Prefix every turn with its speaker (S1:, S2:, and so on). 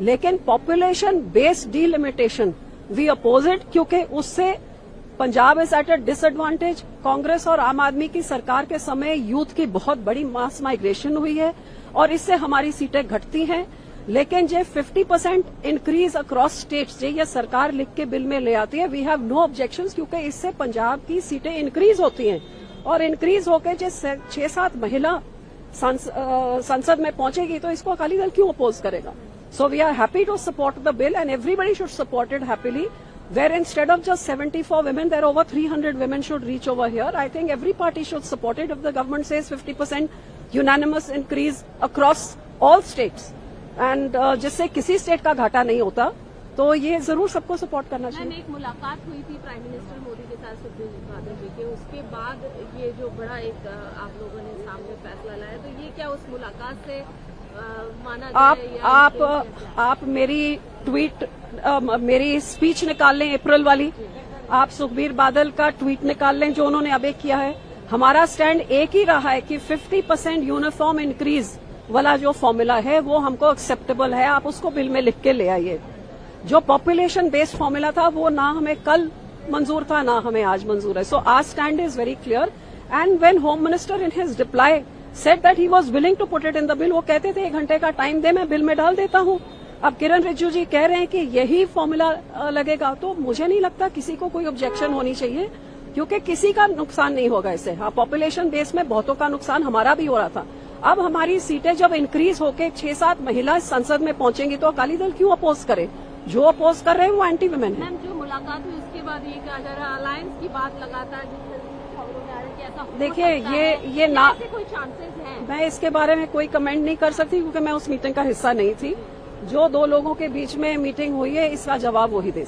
S1: लेकिन population based delimitation we oppose it, क्योंकि उससे Punjab is at a disadvantage. Congress और आम आदमी की सरकार के समय यूथ की बहुत बड़ी मास माइग्रेशन हुई है और इससे हमारी सीटें घटती हैं। लेकिन जो 50% इंक्रीज अक्रॉस स्टेट्स ये सरकार लिख के बिल में ले आती है, वी हैव नो ऑब्जेक्शंस, क्योंकि इससे पंजाब की सीटें इंक्रीज होती हैं और इंक्रीज होकर जो 6-7 महिला संसद में पहुंचेगी तो इसको अकाली दल क्यों अपोज करेगा? So we are happy to support the bill and everybody should support it happily, where instead of just 74 women, there are over 300 women should reach over here. I think every party should support it if the government says 50% unanimous increase across all states. And जिससे किसी state का घाटा नहीं होता, तो ये जरूर सबको सपोर्ट करना चाहिए।
S2: एक मुलाकात हुई थी प्राइम मिनिस्टर मोदी के साथ सुखबीर बादल जी के, उसके बाद ये जो बड़ा एक आप लोगों ने सामने फैसला लाया, तो ये क्या उस मुलाकात से माना जाए?
S1: आप मेरी ट्वीट मेरी स्पीच निकाल लें अप्रैल वाली, आप सुखबीर बादल का ट्वीट निकाल लें जो उन्होंने अब एक किया है। हमारा स्टैंड एक ही रहा है कि 50% यूनिफॉर्म इंक्रीज वाला जो फॉर्मूला है वो हमको एक्सेप्टेबल है, आप उसको बिल में लिख के ले आइए। जो पॉपुलेशन बेस्ड फॉर्मूला था वो ना हमें कल मंजूर था ना हमें आज मंजूर है। So our stand is very clear and when home minister in his reply said that he was willing to put it in the bill, वो कहते थे 1 घंटे का टाइम दे, मैं बिल में डाल देता हूं। अब किरण रिजिजू जी कह रहे हैं कि यही फॉर्मूला लगेगा, तो मुझे नहीं लगता किसी को कोई ऑब्जेक्शन होनी चाहिए, क्योंकि किसी का नुकसान नहीं होगा इससे। हाँ, पॉपुलेशन बेस में बहुतों का नुकसान हमारा भी हो रहा था। अब हमारी सीटें जब इंक्रीज होकर 6-7 महिला संसद में पहुंचेंगी तो अकाली दल क्यों अपोज करे? जो अपोज कर रहे हैं वो एंटी वुमेन है।
S2: मैम, जो मुलाकात हुई उसके बाद ये कहा जा रहा है अलायंस की बात लगातार खबरों में आ रही है कि ऐसा हो
S1: देखिए ये ना
S2: कोई चांसेस हैं?
S1: मैं इसके बारे में कोई कमेंट नहीं कर सकती, क्योंकि मैं उस मीटिंग का हिस्सा नहीं थी। जो 2 लोगों के बीच में मीटिंग हुई है इसका जवाब वही दे